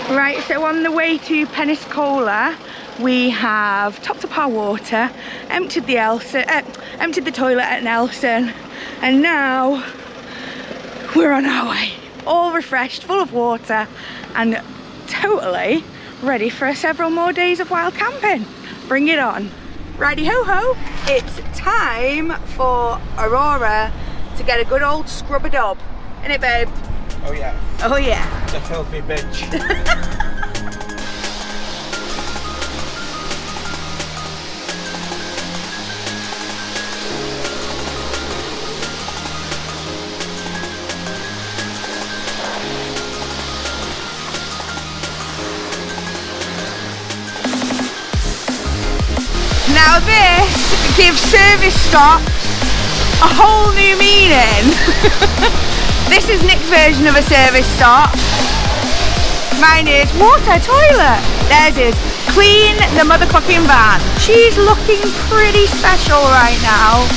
Right, so on the way to Pensacola, we have topped up our water, emptied the toilet at Nelson, and now we're on our way. All refreshed, full of water, and totally ready for several more days of wild camping. Bring it on. Righty ho ho, it's time for Aurora to get a good old scrub-a-dub. Innit, babe? Oh yeah. Oh yeah. It's a filthy bitch. Now this gives service stops a whole new meaning. This is Nick's version of a service stop. Mine is water, toilet. Theirs is clean the motherfucking van. She's looking pretty special right now.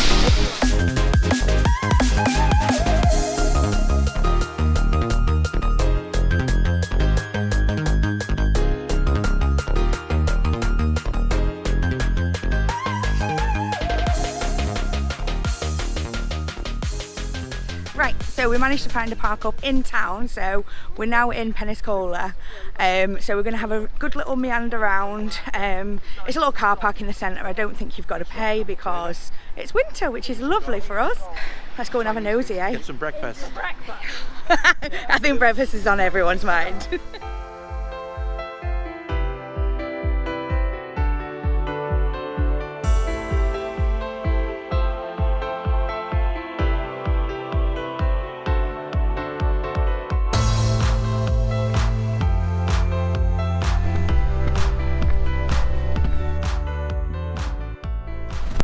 Right, so we managed to find a park up in town, so we're now in Pensacola. So we're going to have a good little meander around. It's a little car park in the centre. I don't think you've got to pay because it's winter, which is lovely for us. Let's go and have a nosy, eh? Get some breakfast. I think breakfast is on everyone's mind.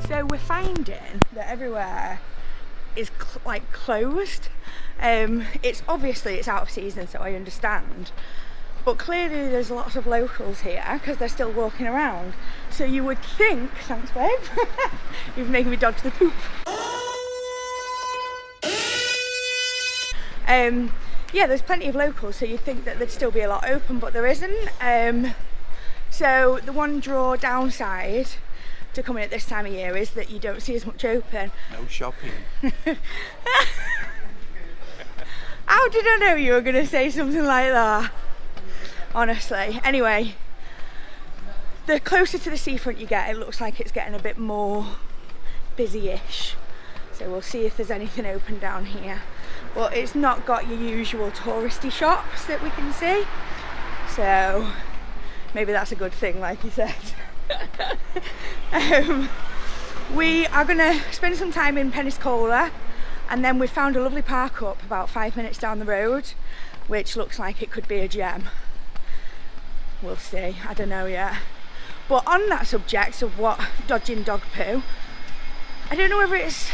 So we're finding that everywhere is like closed. It's obviously it's out of season, so I understand. But clearly there's lots of locals here because they're still walking around. So you would think, thanks babe, you've making me dodge the poop. Yeah, there's plenty of locals, so you'd think that there'd still be a lot open, but there isn't. So the one downside to coming at this time of year is that you don't see as much open. No shopping. How did I know you were going to say something like that? Honestly. Anyway, the closer to the seafront you get, it looks like it's getting a bit more busy-ish. So we'll see if there's anything open down here. But it's not got your usual touristy shops that we can see. So maybe that's a good thing, like you said. We are going to spend some time in Pensacola, and then we found a lovely park up about 5 minutes down the road, which looks like it could be a gem. We'll see, I don't know yet. But on that subject of what dodging dog poo, I don't know whether it's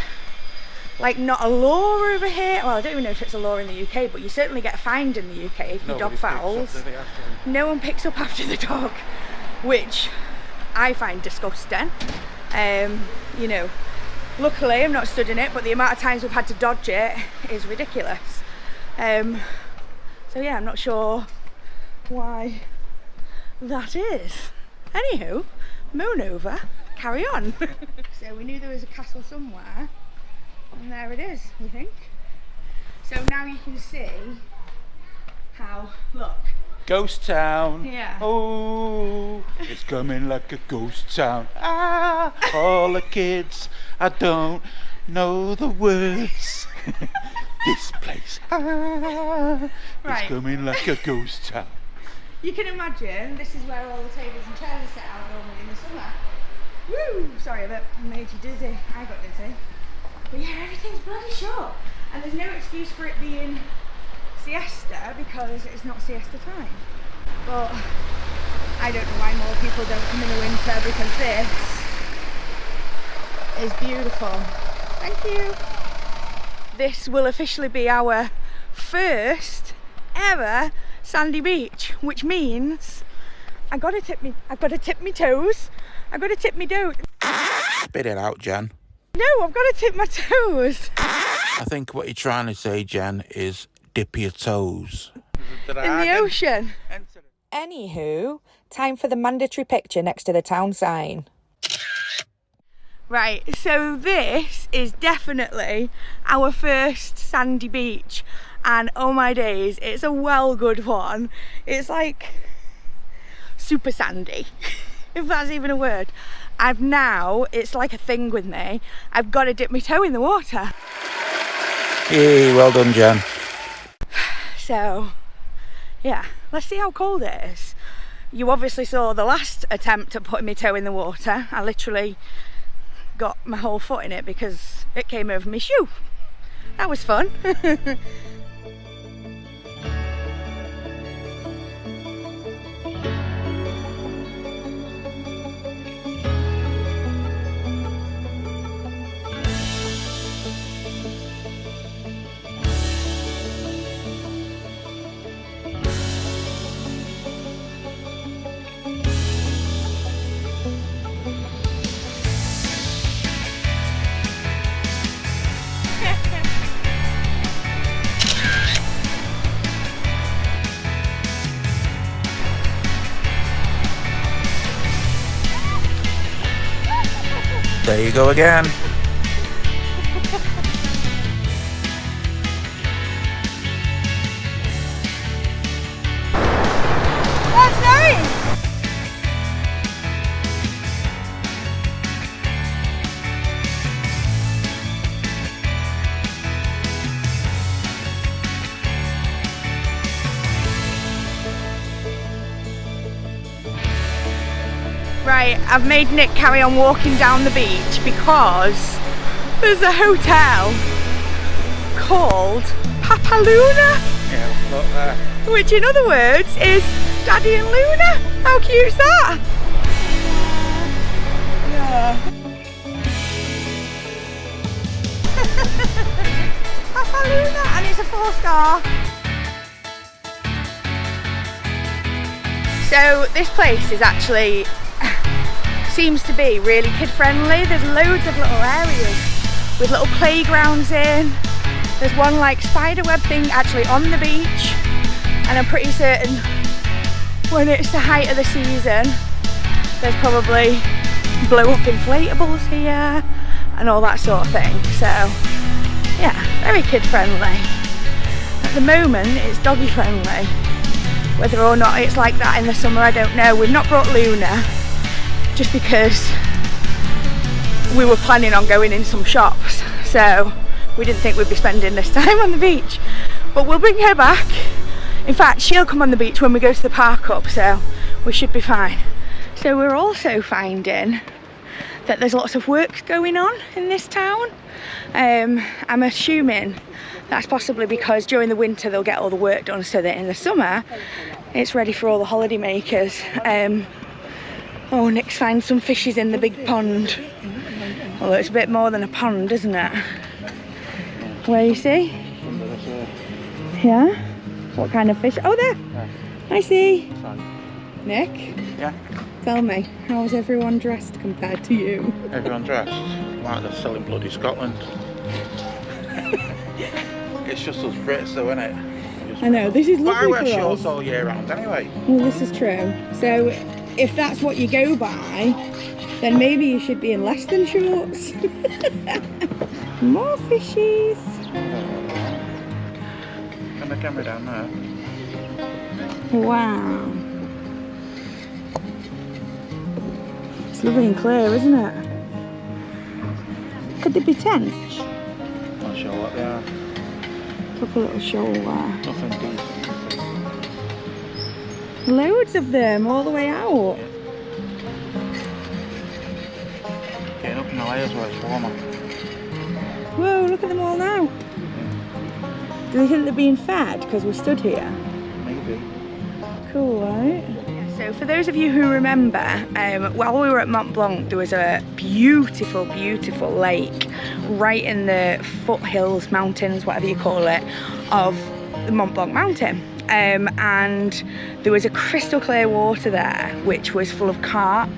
like not a law over here. Well, I don't even know if it's a law in the UK, but you certainly get fined in the UK if your dog fouls. No one picks up after the dog, which I find disgusting. You know, luckily I'm not stood in it, but the amount of times we've had to dodge it is ridiculous. So yeah, I'm not sure why that is. Anywho, moan over, carry on. So we knew there was a castle somewhere, and there it is, we think. So now you can see how, look. Ghost town. Yeah. Oh, it's coming like a ghost town. Ah, all the kids, I don't know the words. This place, Right. it's coming like a ghost town. You can imagine this is where all the tables and chairs are set out normally in the summer. Woo! Sorry, that made you dizzy. I got dizzy. But yeah, everything's bloody shut. And there's no excuse for it being siesta because it's not siesta time. But I don't know why more people don't come in the winter, because this is beautiful. Thank you. This will officially be our first ever sandy beach, which means I gotta tip me toes. I gotta tip me dough. Spit it out, Jen. No, I've got to tip my toes. I think what you're trying to say, Jen, is dip your toes. In the ocean. Anywho, time for the mandatory picture next to the town sign. Right, so this is definitely our first sandy beach, and oh my days, it's a well good one. It's like super sandy, if that's even a word. It's like a thing with me, I've got to dip my toe in the water. Hey, well done, Jen. So, yeah, let's see how cold it is. You obviously saw the last attempt at putting my toe in the water. I literally got my whole foot in it because it came over my shoe. That was fun. There you go again. That's nice! Right, I've made Nick carry on walking down the beach because there's a hotel called Papaluna, Yeah, look there. which in other words is Daddy and Luna. How cute is that? Yeah. Papaluna, and it's a 4-star. So this place is actually seems to be really kid friendly. There's loads of little areas with little playgrounds in. There's one like spiderweb thing actually on the beach, and I'm pretty certain when it's the height of the season there's probably blow up inflatables here and all that sort of thing. So yeah, very kid friendly. At the moment it's doggy friendly. Whether or not it's like that in the summer, I don't know. We've not brought Luna just because we were planning on going in some shops, so we didn't think we'd be spending this time on the beach, but we'll bring her back. In fact, she'll come on the beach when we go to the park up, so we should be fine. So we're also finding that there's lots of work going on in this town. I'm assuming that's possibly because during the winter they'll get all the work done so that in the summer it's ready for all the holiday makers. Oh, Nick's found some fishes in the big pond. Although it's a bit more than a pond, isn't it? Where you see? Yeah? What kind of fish? Oh, there! Yeah. I see. Nick? Yeah? Tell me, how is everyone dressed compared to you? Everyone dressed? Like they're selling bloody Scotland. It's just us Brits though, isn't it? I know, this is lovely for us. But I wear shorts all year round anyway. Well, this is true. So, if that's what you go by, then maybe you should be in less than shorts. More fishies. Turn the camera down there. Wow. It's lovely and clear, isn't it? Could they be tench? Not sure what they are. Couple little shoal there. Nothing decent. Loads of them all the way out. Getting up in the layers where it's warmer. Whoa, look at them all now. Do they think they're being fed because we're stood here? Maybe. Cool, right? So for those of you who remember, while we were at Mont Blanc, there was a beautiful, beautiful lake right in the foothills, mountains, whatever you call it, of the Mont Blanc mountain. And there was a crystal clear water there, which was full of carp,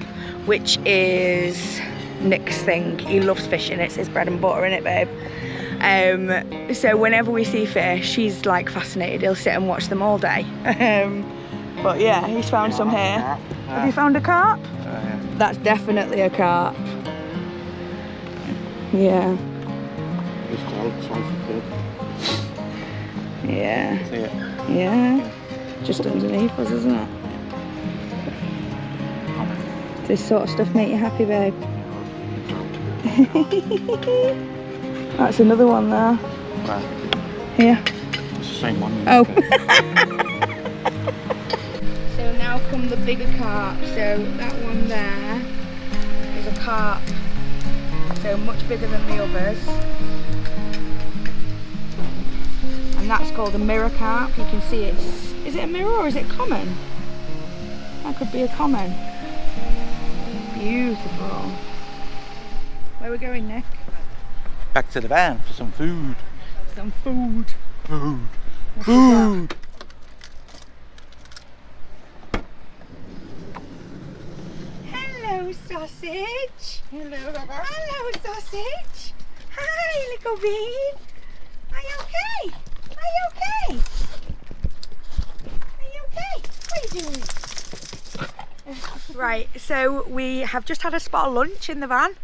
which is Nick's thing. He loves fishing, it's his bread and butter, innit, babe? So whenever we see fish, he's like fascinated. He'll sit and watch them all day. But yeah, he's found some here. Have you found a carp? Yeah. That's definitely a carp. Yeah. It's quite good. Yeah. See it? Yeah. Just underneath us, isn't it? This sort of stuff make you happy, babe? That's another one there. Where? Here. It's the same one. Oh. So now come the bigger carp. So that one there is a carp. So much bigger than the others. And that's called a mirror carp. You can see it's... Is it a mirror or is it common? That could be a common. Beautiful. Where are we going, Nick? Back to the van for some food. Some food. Food. What's Food. Hello, sausage. Hello, sausage. Hi, little bean. Are you okay? Are you okay? Are you okay? What are you doing? Right, so we have just had a spot of lunch in the van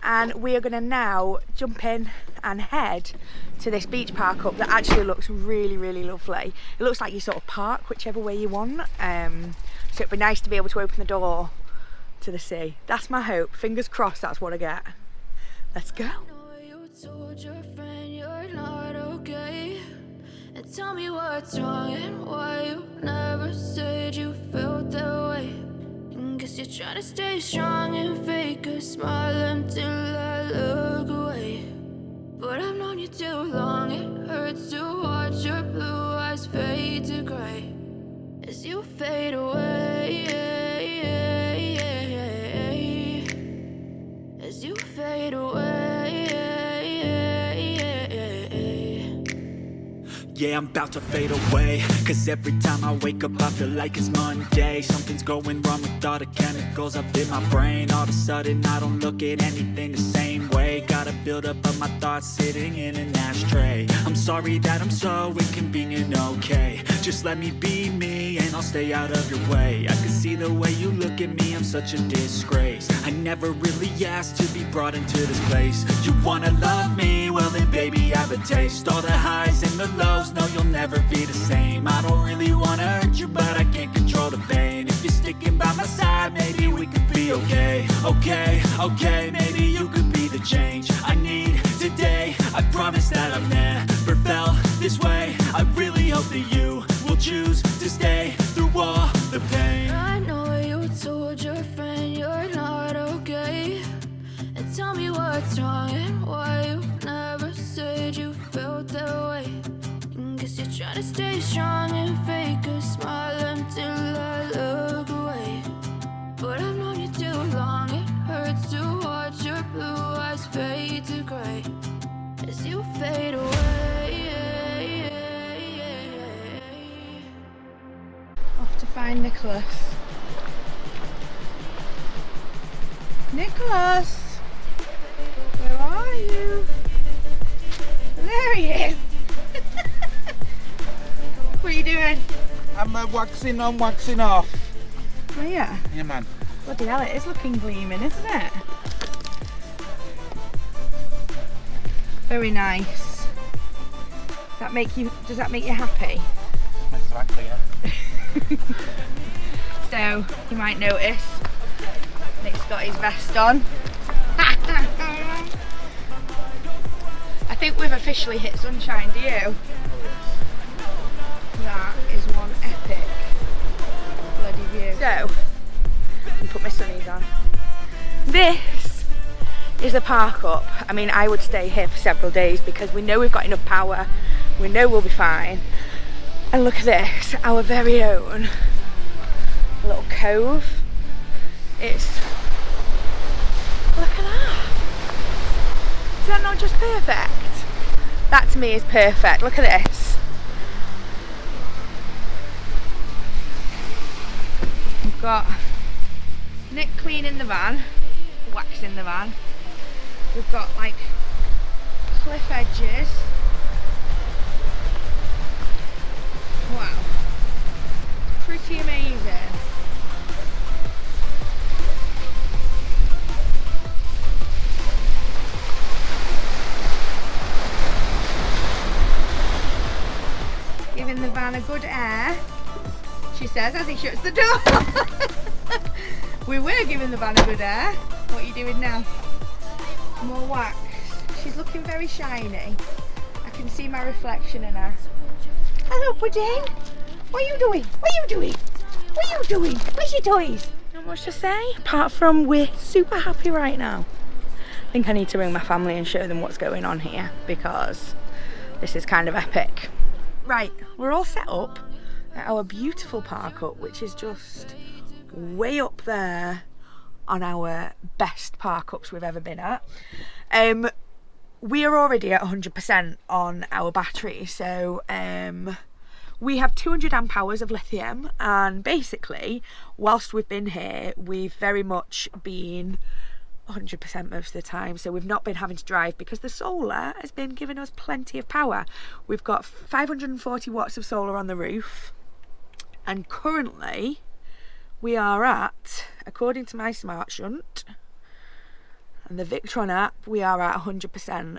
and we are going to now jump in and head to this beach park up that actually looks really, really lovely. It looks like you sort of park whichever way you want, so it'd be nice to be able to open the door to the sea. That's my hope. Fingers crossed that's what I get. Let's go. Tell me what's wrong and why you never said you felt that way. Guess you're trying to stay strong and fake a smile until I look away. But I've known you too long, it hurts to watch your blue eyes fade to grey as you fade away. As you fade away. Yeah, I'm about to fade away, cause every time I wake up I feel like it's Monday. Something's going wrong with all the chemicals up in my brain. All of a sudden I don't look at anything the same way. Gotta build up of my thoughts sitting in an ashtray. I'm sorry that I'm so inconvenient, okay. Just let me be me and I'll stay out of your way. I can see the way you look at me, I'm such a disgrace. I never really asked to be brought into this place. You wanna love me? Well then baby have a taste. All the highs and the lows, no, you'll never be the same. I don't really wanna hurt you, but I can't control the pain. If you're sticking by my side, maybe we could be okay. Okay, maybe you could be the change I need today. I promise that I've never felt this way. I really hope that you will choose to stay through all the pain. I know you told your friend you're not okay. And tell me what's wrong and why you never said you felt that way. Guess you're trying to stay strong and fake a smile until I look away. But I've known you too long, it hurts to watch your blue eyes fade to grey as you fade away. Off to find Nicholas. Nicholas! Where are you? There he is! What are you doing? I'm waxing on, waxing off. Oh yeah? Yeah, man. Bloody hell, it is looking gleaming, isn't it? Very nice. Does that make you happy? Makes it actually, yeah. So, you might notice, Nick's got his vest on. I think we've officially hit sunshine, do you? That is one epic bloody view. So, let me put my sunnies on. This is the park up. I mean, I would stay here for several days because we know we've got enough power. We know we'll be fine. And look at this, our very own little cove. It's, look at that. Is that not just perfect? That to me is perfect. Look at this. We've got Nick cleaning the van, waxing the van. We've got like cliff edges. Wow. pretty amazing. Giving the van a good air, she says as he shuts the door. We were giving the van a good air. What are you doing now? More wax. She's looking very shiny. I can see my reflection in her. Hello, Pudding. What are you doing? What are you doing? What are you doing? Where's your toys? Not much to say, apart from we're super happy right now. I think I need to ring my family and show them what's going on here, because this is kind of epic. Right, we're all set up at our beautiful park up, which is just way up there on our best park ups we've ever been at. We are already at 100% on our battery, so we have 200 amp hours of lithium, and basically whilst we've been here we've very much been 100% most of the time, so we've not been having to drive because the solar has been giving us plenty of power. We've got 540 watts of solar on the roof, and currently we are at, according to my smart shunt and the Victron app, we are at 100%.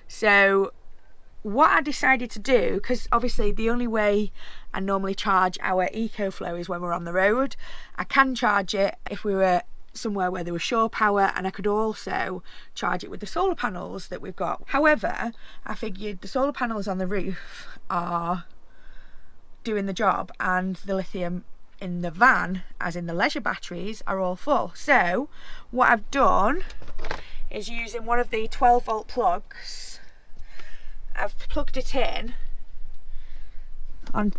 So what I decided to do, because obviously the only way I normally charge our EcoFlow is when we're on the road. I can charge it if we were somewhere where there was shore power, and I could also charge it with the solar panels that we've got. However, I figured the solar panels on the roof are doing the job, and the lithium in the van, as in the leisure batteries, are all full. So what I've done is, using one of the 12 volt plugs, I've plugged it in and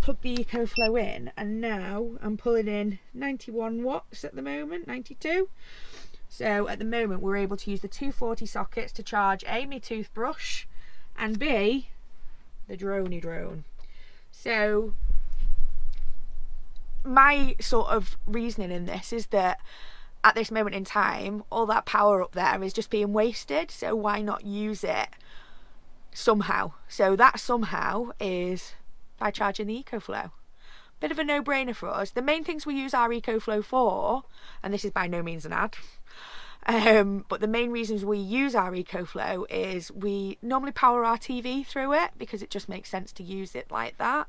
plugged the EcoFlow in, and now I'm pulling in 91 watts at the moment, 92. So at the moment we're able to use the 240 sockets to charge A, my toothbrush, and B, the drone. So my sort of reasoning in this is that at this moment in time all that power up there is just being wasted, so why not use it somehow? So that somehow is by charging the EcoFlow. Bit of a no-brainer for us. The main things we use our EcoFlow for, and this is by no means an ad, but the main reasons we use our EcoFlow is we normally power our TV through it because it just makes sense to use it like that.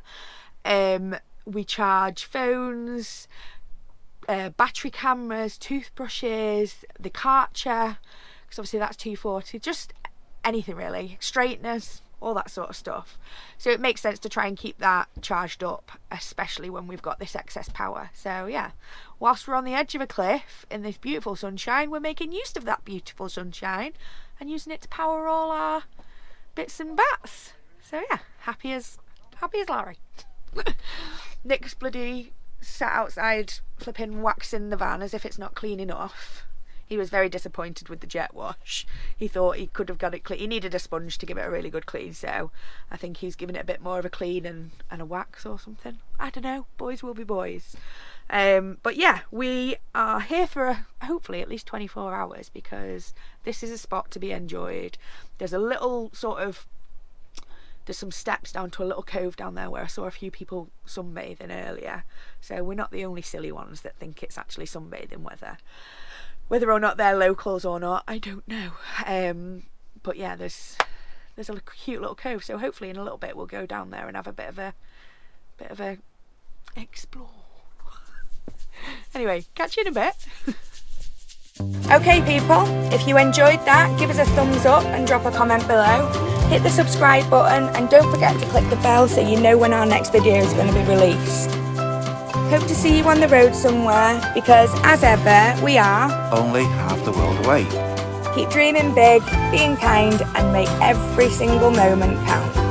We charge phones, battery cameras, toothbrushes, the Karcher, because obviously that's 240, just anything really, straighteners, all that sort of stuff. So it makes sense to try and keep that charged up, especially when we've got this excess power. So yeah, whilst we're on the edge of a cliff in this beautiful sunshine, we're making use of that beautiful sunshine and using it to power all our bits and bats. So yeah, happy as Larry. Nick's bloody sat outside flipping waxing the van as if it's not clean enough. He was very disappointed with the jet wash. He thought he could have got it clean. He needed a sponge to give it a really good clean, so I think he's giving it a bit more of a clean and a wax or something. I don't know, boys will be boys. But yeah, we are here for hopefully at least 24 hours because this is a spot to be enjoyed. There's a little there's some steps down to a little cove down there where I saw a few people sunbathing earlier, so we're not the only silly ones that think it's actually sunbathing weather. Whether or not they're locals or not, I don't know. But yeah, there's a cute little cove, so hopefully in a little bit we'll go down there and have a bit of a explore. Anyway, catch you in a bit. Okay people, if you enjoyed that, give us a thumbs up and drop a comment below. Hit the subscribe button and don't forget to click the bell so you know when our next video is going to be released. Hope to see you on the road somewhere, because as ever, we are Only half the world away. Keep dreaming big, being kind, and make every single moment count.